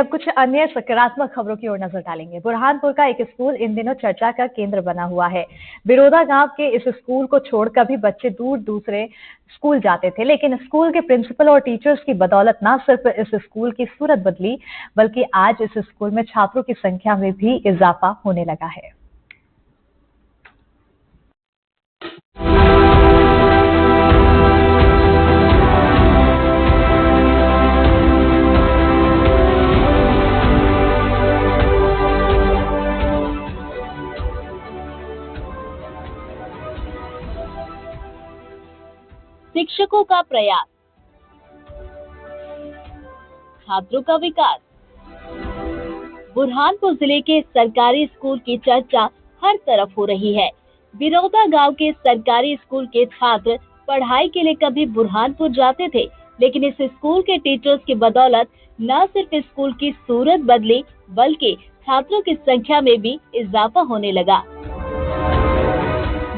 अब कुछ अन्य सकारात्मक खबरों की ओर नजर डालेंगे। बुरहानपुर का एक स्कूल इन दिनों चर्चा का केंद्र बना हुआ है। बिरोदा गांव के इस स्कूल को छोड़कर भी बच्चे दूर दूसरे स्कूल जाते थे, लेकिन स्कूल के प्रिंसिपल और टीचर्स की बदौलत न सिर्फ इस स्कूल की सूरत बदली, बल्कि आज इस स्कूल में छात्रों की संख्या में भी इजाफा होने लगा है। शिक्षकों का प्रयास, छात्रों का विकास। बुरहानपुर जिले के सरकारी स्कूल की चर्चा हर तरफ हो रही है। बिरोदा गांव के सरकारी स्कूल के छात्र पढ़ाई के लिए कभी बुरहानपुर जाते थे, लेकिन इस स्कूल के टीचर्स की बदौलत न सिर्फ स्कूल की सूरत बदली, बल्कि छात्रों की संख्या में भी इजाफा होने लगा।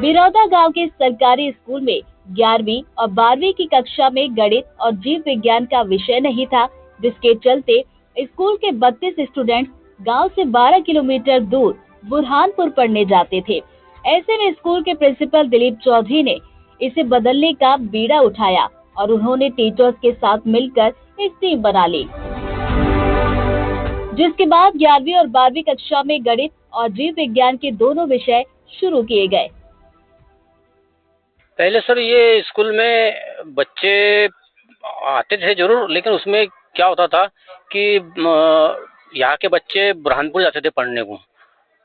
बिरोदा गांव के सरकारी स्कूल में 11वीं और 12वीं की कक्षा में गणित और जीव विज्ञान का विषय नहीं था, जिसके चलते स्कूल के 32 स्टूडेंट्स गांव से 12 किलोमीटर दूर बुरहानपुर पढ़ने जाते थे। ऐसे में स्कूल के प्रिंसिपल दिलीप चौधरी ने इसे बदलने का बीड़ा उठाया और उन्होंने टीचर्स के साथ मिलकर एक टीम बना ली, जिसके बाद 11वीं और 12वीं कक्षा में गणित और जीव विज्ञान के दोनों विषय शुरू किए गए। पहले सर ये स्कूल में बच्चे आते थे जरूर, लेकिन उसमें क्या होता था कि यहाँ के बच्चे बुरहानपुर जाते थे पढ़ने को,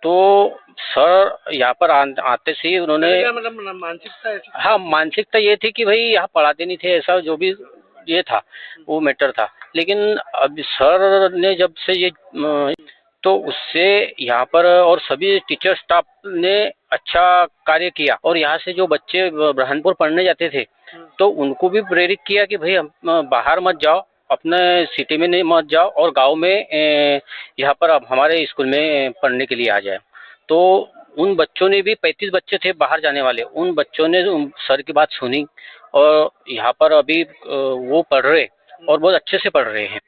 तो सर यहाँ पर आते से उन्होंने मतलब मानसिकता, हाँ मानसिकता ये थी कि भाई यहाँ पढ़ाते नहीं थे, ऐसा जो भी ये था वो मैटर था। लेकिन अब सर ने जब से ये तो उससे यहाँ पर और सभी टीचर स्टाफ ने अच्छा कार्य किया, और यहाँ से जो बच्चे बुरहानपुर पढ़ने जाते थे तो उनको भी प्रेरित किया कि भाई हम बाहर मत जाओ, अपने सिटी में नहीं मत जाओ, और गांव में यहाँ पर अब हमारे स्कूल में पढ़ने के लिए आ जाए। तो उन बच्चों ने भी 35 बच्चे थे बाहर जाने वाले, उन बच्चों ने सर की बात सुनी और यहाँ पर अभी वो पढ़ रहे और बहुत अच्छे से पढ़ रहे हैं।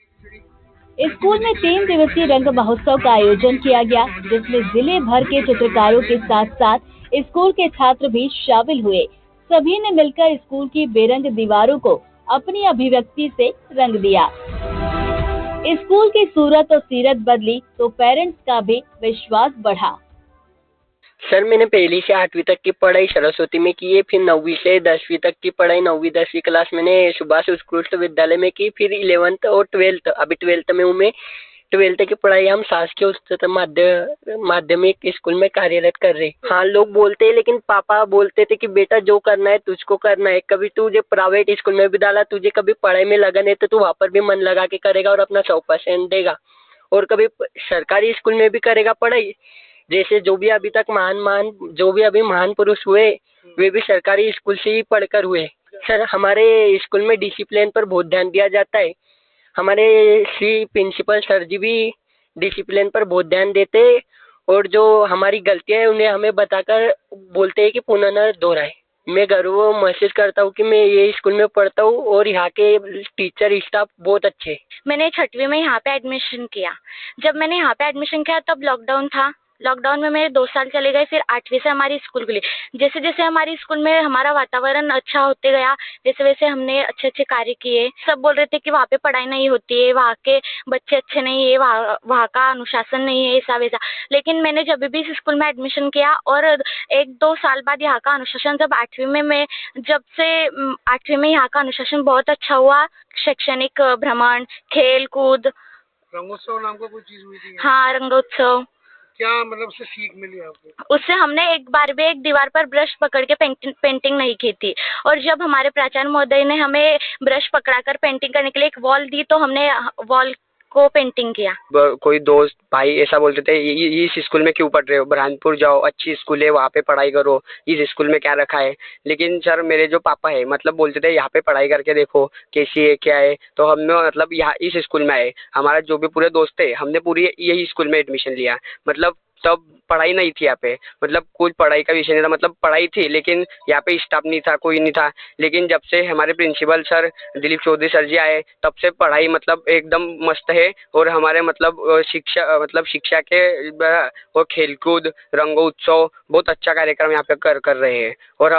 स्कूल में 3 दिवसीय रंग महोत्सव का आयोजन किया गया, जिसमें जिले भर के चित्रकारों के साथ साथ स्कूल के छात्र भी शामिल हुए। सभी ने मिलकर स्कूल की बेरंग दीवारों को अपनी अभिव्यक्ति से रंग दिया। स्कूल की सूरत और सीरत बदली तो पेरेंट्स का भी विश्वास बढ़ा। सर मैंने पहली से 8वीं तक की पढ़ाई सरस्वती में की है, फिर 9वीं से 10वीं तक की पढ़ाई 9वीं 10वीं क्लास मैंने सुभाष उत्कृष्ट विद्यालय में की, फिर 11th और 12th अभी 12th में हूँ मैं। 12th की पढ़ाई हम शासकीय उच्चतर माध्यमिक स्कूल में कार्यरत कर रहे। हाँ लोग बोलते हैं, लेकिन पापा बोलते थे कि बेटा जो करना है तुझको करना है, कभी तुझे प्राइवेट स्कूल में भी डाला, तुझे कभी पढ़ाई में लगन है तो तू वहाँ पर भी मन लगा के करेगा और अपना 100% देगा, और कभी सरकारी स्कूल में भी करेगा पढ़ाई। जैसे जो भी अभी तक महान पुरुष हुए वे भी सरकारी स्कूल से ही पढ़कर हुए। सर हमारे स्कूल में डिसिप्लिन पर बहुत ध्यान दिया जाता है। हमारे श्री प्रिंसिपल सर जी भी डिसिप्लिन पर बहुत ध्यान देते हैं, और जो हमारी गलतियां हैं उन्हें हमें बताकर बोलते हैं कि पुनः न दोहराए। मैं गर्व महसूस करता हूँ कि मैं ये स्कूल में पढ़ता हूँ और यहाँ के टीचर स्टाफ बहुत अच्छे। मैंने 6वीं में यहाँ पे एडमिशन किया। जब मैंने यहाँ पे एडमिशन किया तब लॉकडाउन था। लॉकडाउन में मेरे 2 साल चले गए, फिर 8वीं से हमारी स्कूल खुली। जैसे जैसे हमारी स्कूल में हमारा वातावरण अच्छा होते गया, वैसे वैसे हमने अच्छे अच्छे कार्य किए। सब बोल रहे थे कि वहाँ पे पढ़ाई नहीं होती है, वहाँ के बच्चे अच्छे नहीं है, वहाँ का अनुशासन नहीं है, ऐसा वैसा। लेकिन मैंने जब भी इस स्कूल में एडमिशन किया और 1-2 साल बाद यहाँ का अनुशासन, जब 8वीं में यहाँ का अनुशासन बहुत अच्छा हुआ। शैक्षणिक भ्रमण, खेल कूद, रंगोत्सव नाम का कोई चीज हुई थी? हाँ रंगोत्सव। क्या मतलब उससे सीख मिली आपको? उससे हमने एक बार भी एक दीवार पर ब्रश पकड़ के पेंटिंग नहीं की थी, और जब हमारे प्राचार्य महोदय ने हमें ब्रश पकड़ाकर पेंटिंग करने के लिए एक वॉल दी तो हमने वॉल को पेंटिंग किया। कोई दोस्त भाई ऐसा बोलते थे इस स्कूल में क्यों पढ़ रहे हो, बुरहानपुर जाओ, अच्छी स्कूल है वहाँ पे पढ़ाई करो, इस स्कूल में क्या रखा है। लेकिन सर मेरे जो पापा है मतलब बोलते थे यहाँ पे पढ़ाई करके देखो कैसी है क्या है, तो हमने मतलब यहाँ इस स्कूल में आए। हमारा जो भी पूरे दोस्त है हमने पूरी यही स्कूल में एडमिशन लिया। मतलब तब पढ़ाई नहीं थी यहाँ पे, मतलब कुछ पढ़ाई का विषय नहीं था, मतलब पढ़ाई थी लेकिन यहाँ पे स्टाफ नहीं था, कोई नहीं था। लेकिन जब से हमारे principal sir Dilip Chaudhary sir ji आए तब से पढ़ाई मतलब एकदम मस्त है। और हमारे मतलब शिक्षा के और खेलकूद रंगोत्सव बहुत अच्छा कार्यक्रम यहाँ पे कर रहे हैं। और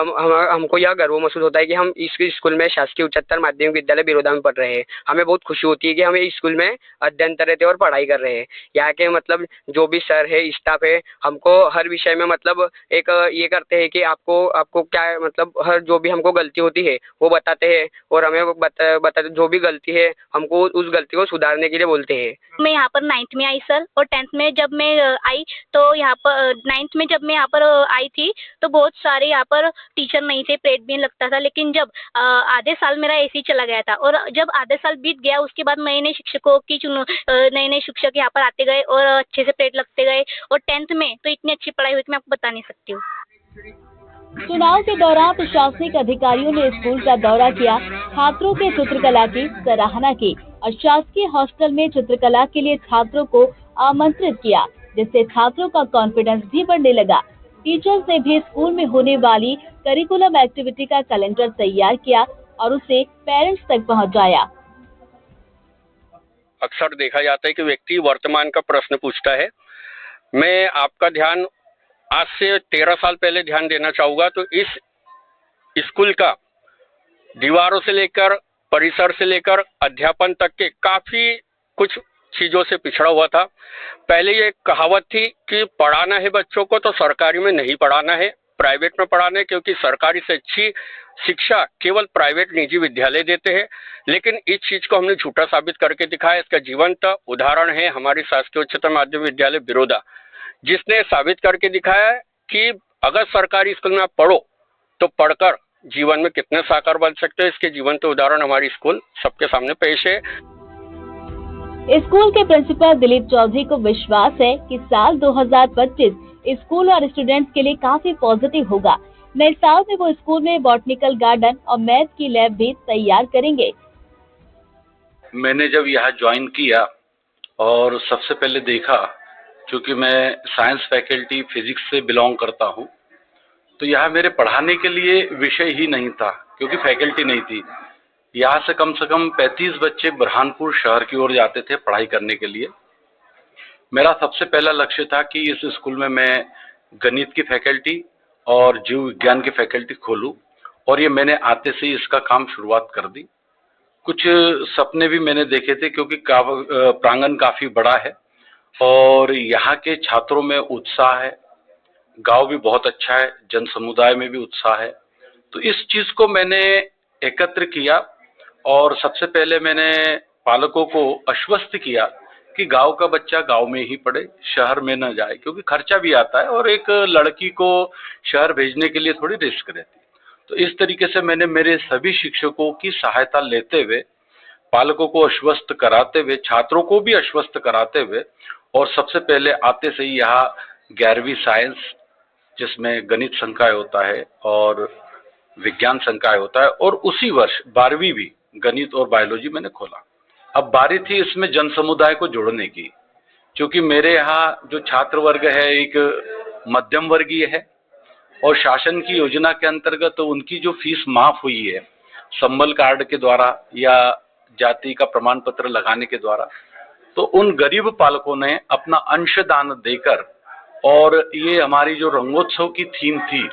हमको यह गर्व महसूस होता है कि हम इस स्कूल में शासकीय उच्चतर माध्यमिक विद्यालय बिरोदा में पढ़ रहे हैं। हमें बहुत खुशी होती है कि हम इस स्कूल में अध्ययन कर रहे थे और पढ़ाई कर रहे हैं। यहाँ के मतलब जो भी सर है स्टाफ है हमको हर विषय में मतलब एक ये करते हैं कि आपको क्या मतलब हर जो भी हमको गलती होती है वो बताते हैं और हमें बताते जो भी गलती है हमको उस गलती को सुधारने के लिए बोलते हैं। मैं यहाँ पर 9th में आई सर, और 10th में जब मैं आई तो यहाँ पर 9th में जब मैं यहाँ पर आई थी तो बहुत सारे यहाँ पर टीचर नहीं थे, परेड भी लगता था। लेकिन जब आधे साल मेरा ऐसे ही चला गया था और जब आधे साल बीत गया उसके बाद नए नए शिक्षकों की नए नए शिक्षक यहाँ पर आते गए और अच्छे से परेड लगते गए। और 10th में तो इतनी अच्छी पढ़ाई हुई कि मैं आपको बता नहीं सकती हूँ। चुनाव के दौरान प्रशासनिक अधिकारियों ने स्कूल का दौरा किया, छात्रों के चित्रकला की सराहना की और शासकीय हॉस्टल में चित्रकला के लिए छात्रों को आमंत्रित किया, जिससे छात्रों का कॉन्फिडेंस भी बढ़ने लगा। टीचर्स ने भी स्कूल में होने वाली करिकुलम एक्टिविटी का कैलेंडर तैयार किया और उसे पेरेंट्स तक पहुंचाया। अक्सर देखा जाता है कि व्यक्ति वर्तमान का प्रश्न पूछता है। मैं आपका ध्यान आज से 13 साल पहले ध्यान देना चाहूँगा। तो इस स्कूल का दीवारों से लेकर परिसर से लेकर अध्यापन तक के काफ़ी कुछ चीज़ों से पिछड़ा हुआ था। पहले ये कहावत थी कि पढ़ाना है बच्चों को तो सरकारी में नहीं पढ़ाना है, प्राइवेट में पढ़ाना है, क्योंकि सरकारी से अच्छी शिक्षा केवल प्राइवेट निजी विद्यालय देते हैं। लेकिन इस चीज़ को हमने झूठा साबित करके दिखाया। इसका जीवंत उदाहरण है हमारी शासकीय उच्चतर माध्यमिक विद्यालय बिरोदा, जिसने साबित करके दिखाया कि अगर सरकारी स्कूल में आप पढ़ो तो पढ़कर जीवन में कितने साकार बन सकते हो। इसके जीवंत उदाहरण हमारी स्कूल सबके सामने पेश है। स्कूल के प्रिंसिपल दिलीप चौधरी को विश्वास है कि साल 2025 स्कूल और स्टूडेंट्स के लिए काफी पॉजिटिव होगा। नए साल में वो स्कूल में बॉटनिकल गार्डन और मैथ की लैब भी तैयार करेंगे। मैंने जब यहाँ ज्वाइन किया और सबसे पहले देखा, क्योंकि मैं साइंस फैकल्टी फिजिक्स से बिलोंग करता हूँ, तो यहाँ मेरे पढ़ाने के लिए विषय ही नहीं था, क्योंकि फैकल्टी नहीं थी। यहाँ से कम 35 बच्चे बुरहानपुर शहर की ओर जाते थे पढ़ाई करने के लिए। मेरा सबसे पहला लक्ष्य था कि इस स्कूल में मैं गणित की फैकल्टी और जीव विज्ञान की फैकल्टी खोलूँ, और ये मैंने आते से ही इसका काम शुरुआत कर दी। कुछ सपने भी मैंने देखे थे, क्योंकि प्रांगण काफ़ी बड़ा है और यहाँ के छात्रों में उत्साह है, गांव भी बहुत अच्छा है, जन समुदाय में भी उत्साह है। तो इस चीज़ को मैंने एकत्र किया और सबसे पहले मैंने पालकों को आश्वस्त किया कि गांव का बच्चा गांव में ही पढ़े, शहर में न जाए, क्योंकि खर्चा भी आता है और एक लड़की को शहर भेजने के लिए थोड़ी रिस्क रहती है। तो इस तरीके से मैंने मेरे सभी शिक्षकों की सहायता लेते हुए, पालकों को आश्वस्त कराते हुए, छात्रों को भी आश्वस्त कराते हुए, और सबसे पहले आते से ही यहाँ 11वीं साइंस, जिसमें गणित संकाय होता है और विज्ञान संकाय होता है, और उसी वर्ष 12वीं भी गणित और बायोलॉजी मैंने खोला। अब बारी थी इसमें जन समुदाय को जोड़ने की, क्योंकि मेरे यहाँ जो छात्र वर्ग है एक मध्यम वर्गीय है और शासन की योजना के अंतर्गत तो उनकी जो फीस माफ हुई है संबल कार्ड के द्वारा या जाति का प्रमाण पत्र लगाने के द्वारा, तो उन गरीब पालकों ने अपना अंशदान देकर, और ये हमारी जो रंगोत्सव की थीम थी,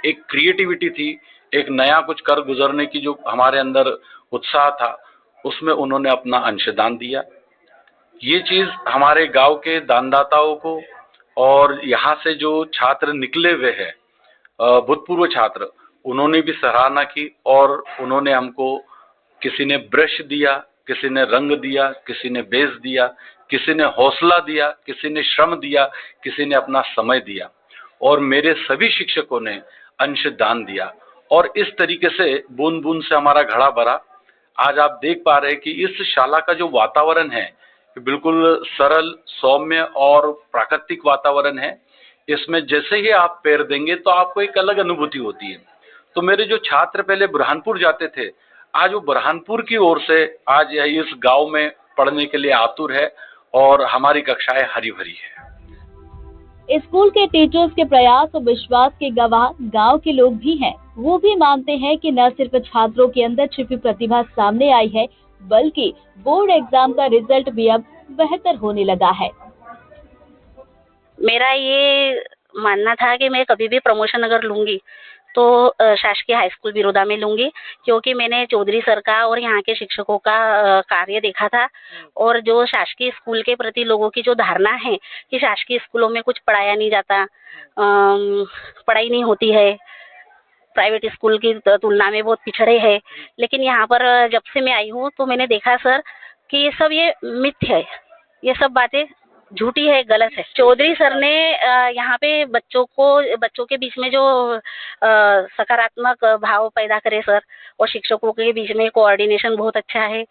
एक क्रिएटिविटी थी, एक नया कुछ कर गुजरने की जो हमारे अंदर उत्साह था, उसमें उन्होंने अपना अंशदान दिया। ये चीज़ हमारे गांव के दानदाताओं को और यहाँ से जो छात्र निकले हुए हैं, भूतपूर्व छात्र, उन्होंने भी सराहना की और उन्होंने हमको, किसी ने ब्रश दिया, किसी ने रंग दिया, किसी ने बेस दिया, किसी ने हौसला दिया, किसी ने श्रम दिया, किसी ने अपना समय दिया, और मेरे सभी शिक्षकों ने अंशदान दिया। और इस तरीके से बूंद बूंद से हमारा घड़ा भरा। आज आप देख पा रहे हैं कि इस शाला का जो वातावरण है बिल्कुल सरल, सौम्य और प्राकृतिक वातावरण है। इसमें जैसे ही आप पैर देंगे तो आपको एक अलग अनुभूति होती है। तो मेरे जो छात्र पहले बुरहानपुर जाते थे, आज वो बुरहानपुर की ओर से आज इस गांव में पढ़ने के लिए आतुर है और हमारी कक्षाएं हरी भरी है। स्कूल के टीचर्स के प्रयास और विश्वास के गवाह गांव के लोग भी हैं। वो भी मानते हैं कि न सिर्फ छात्रों के अंदर छिपी प्रतिभा सामने आई है, बल्कि बोर्ड एग्जाम का रिजल्ट भी अब बेहतर होने लगा है। मेरा ये मानना था कि मैं कभी भी प्रमोशन अगर लूंगी तो शासकीय हाई स्कूल बिरोदा में लूंगी, क्योंकि मैंने चौधरी सर का और यहाँ के शिक्षकों का कार्य देखा था। और जो शासकीय स्कूल के प्रति लोगों की जो धारणा है कि शासकीय स्कूलों में कुछ पढ़ाया नहीं जाता, पढ़ाई नहीं होती है, प्राइवेट स्कूल की तुलना में बहुत पिछड़े है, लेकिन यहाँ पर जब से मैं आई हूँ तो मैंने देखा सर कि ये मिथ है, ये सब बातें झूठी है, गलत है। चौधरी सर ने यहाँ पे बच्चों के बीच में जो सकारात्मक भाव पैदा करे सर, और शिक्षकों के बीच में कोऑर्डिनेशन बहुत अच्छा है,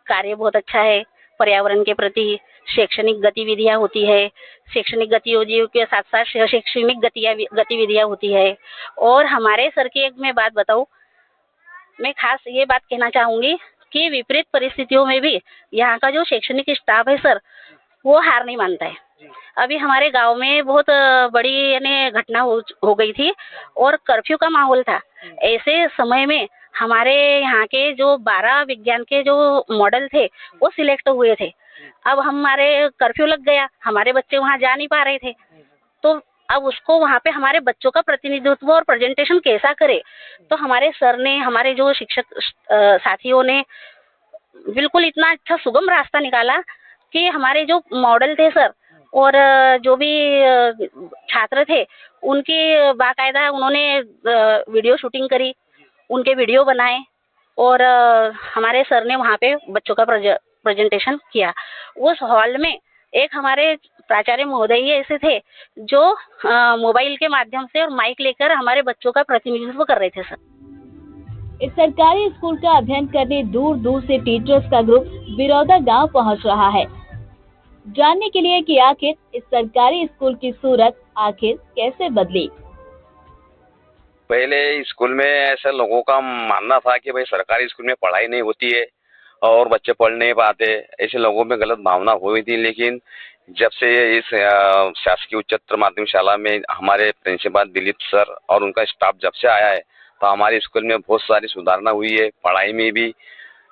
कार्य बहुत अच्छा है, पर्यावरण के प्रति शैक्षणिक गतिविधियां होती है, शैक्षणिक गतिविधियों के साथ साथ शैक्षणिक गतिविधियां होती है। और हमारे सर की एक मैं बात बताऊं, मैं खास ये बात कहना चाहूंगी कि विपरीत परिस्थितियों में भी यहाँ का जो शैक्षणिक स्टाफ है सर, वो हार नहीं मानता है। अभी हमारे गांव में बहुत बड़ी यानी घटना हो गई थी और कर्फ्यू का माहौल था। ऐसे समय में हमारे यहाँ के जो 12 विज्ञान के जो मॉडल थे वो सिलेक्ट हुए थे। अब हमारे कर्फ्यू लग गया, हमारे बच्चे वहाँ जा नहीं पा रहे थे, तो अब उसको वहाँ पे हमारे बच्चों का प्रतिनिधित्व और प्रेजेंटेशन कैसा करे, तो हमारे सर ने, हमारे जो शिक्षक साथियों ने बिल्कुल इतना अच्छा सुगम रास्ता निकाला कि हमारे जो मॉडल थे सर और जो भी छात्र थे उनकी बाकायदा उन्होंने वीडियो शूटिंग करी, उनके वीडियो बनाए और हमारे सर ने वहाँ पे बच्चों का प्रेजेंटेशन किया। उस हॉल में एक हमारे प्राचार्य महोदय ऐसे थे जो मोबाइल के माध्यम से और माइक लेकर हमारे बच्चों का प्रतिनिधित्व कर रहे थे सर। इस सरकारी स्कूल का अध्ययन करने दूर दूर से टीचर्स का ग्रुप बिरौदा गांव पहुंच रहा है, जानने के लिए कि आखिर इस सरकारी स्कूल की सूरत आखिर कैसे बदली। पहले स्कूल में ऐसा लोगों का मानना था कि भाई सरकारी स्कूल में पढ़ाई नहीं होती है और बच्चे पढ़ नहीं पाते, ऐसे लोगों में गलत भावना हुई थी। लेकिन जब से इस शासकीय उच्चतर माध्यमिक शाला में हमारे प्रिंसिपल दिलीप सर और उनका स्टाफ जब से आया है तो हमारे स्कूल में बहुत सारी सुधारना हुई है। पढ़ाई में भी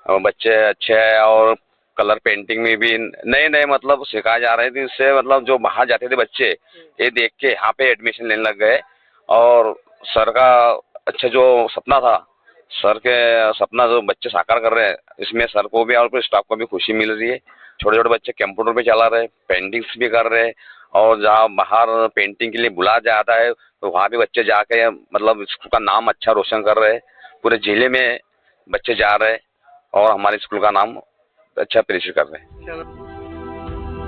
बच्चे अच्छे हैं और कलर पेंटिंग में भी नए नए मतलब सिखाए जा रहे थे। इससे मतलब जो बाहर जाते थे बच्चे ये देख के यहाँ पे एडमिशन लेने लग गए। और सर का अच्छा जो सपना था, सर के सपना जो बच्चे साकार कर रहे हैं, इसमें सर को भी और पूरे स्टाफ को भी खुशी मिल रही है। छोटे छोटे बच्चे कंप्यूटर पे चला रहे, पेंटिंग्स भी कर रहे, और जहाँ बाहर पेंटिंग के लिए बुलाया जाता है तो वहाँ भी बच्चे जाके मतलब स्कूल का नाम अच्छा रोशन कर रहे हैं। पूरे जिले में बच्चे जा रहे हैं और हमारे स्कूल का नाम अच्छा प्रदर्शित कर रहे हैं।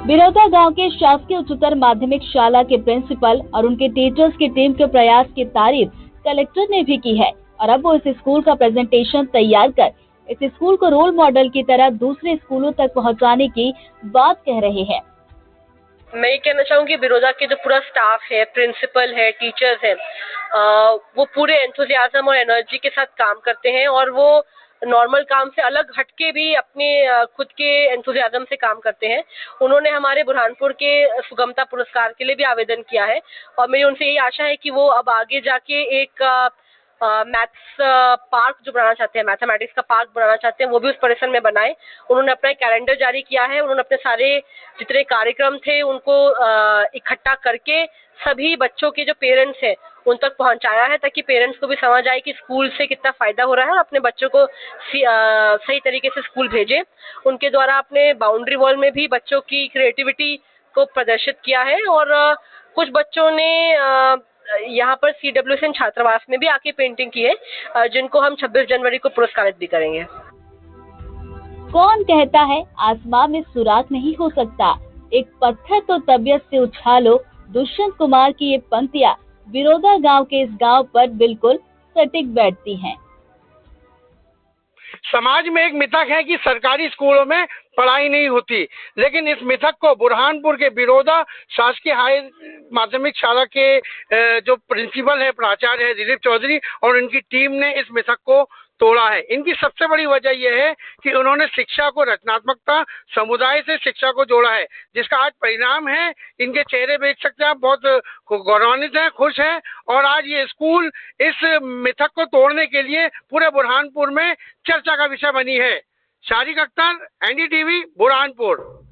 बिरौदा गांव के शासकीय उच्चतर माध्यमिक शाला के प्रिंसिपल और उनके टीचर्स की टीम के प्रयास की तारीफ कलेक्टर ने भी की है और अब वो इस स्कूल का प्रेजेंटेशन तैयार कर इस स्कूल को रोल मॉडल की तरह दूसरे स्कूलों तक पहुंचाने की बात कह रहे हैं। मैं ये कहना चाहूँगी बिरौदा के जो पूरा स्टाफ है, प्रिंसिपल है, टीचर्स है, वो पूरे एंथुसियाज्म और एनर्जी के साथ काम करते हैं और वो नॉर्मल काम से अलग हटके भी अपने खुद के एंथुसियाज्म से काम करते हैं। उन्होंने हमारे बुरहानपुर के सुगमता पुरस्कार के लिए भी आवेदन किया है और मेरी उनसे यही आशा है कि वो अब आगे जाके एक मैथ्स पार्क जो बनाना चाहते हैं, मैथमेटिक्स का पार्क बनाना चाहते हैं, वो भी उस परिसर में बनाए। उन्होंने अपना एक कैलेंडर जारी किया है, उन्होंने अपने सारे जितने कार्यक्रम थे उनको इकट्ठा करके सभी बच्चों के जो पेरेंट्स हैं उन तक पहुंचाया है, ताकि पेरेंट्स को भी समझ आए कि स्कूल से कितना फायदा हो रहा है और अपने बच्चों को सही तरीके से स्कूल भेजें। उनके द्वारा अपने बाउंड्री वॉल में भी बच्चों की क्रिएटिविटी को प्रदर्शित किया है और कुछ बच्चों ने यहाँ पर CWSN छात्रावास में भी आके पेंटिंग की है, जिनको हम 26 जनवरी को पुरस्कारित भी करेंगे। कौन कहता है आसमां में सुराग नहीं हो सकता, एक पत्थर तो तबीयत से उछालो। दुष्यंत कुमार की ये पंक्तियां बिरौदा गांव के इस गांव पर बिल्कुल सटीक बैठती हैं। समाज में एक मिथक है कि सरकारी स्कूलों में पढ़ाई नहीं होती, लेकिन इस मिथक को बुरहानपुर के बिरौदा शासकीय हाई माध्यमिक शाला के जो प्रिंसिपल है, प्राचार्य है दिलीप चौधरी और उनकी टीम ने इस मिथक को तोड़ा है। इनकी सबसे बड़ी वजह यह है कि उन्होंने शिक्षा को रचनात्मकता, समुदाय से शिक्षा को जोड़ा है, जिसका आज परिणाम है। इनके चेहरे देख सकते हैं आप, बहुत गौरवान्वित हैं, खुश हैं। और आज ये स्कूल इस मिथक को तोड़ने के लिए पूरे बुरहानपुर में चर्चा का विषय बनी है। शारिक अख्तर, एनडीटीवी, बुरहानपुर।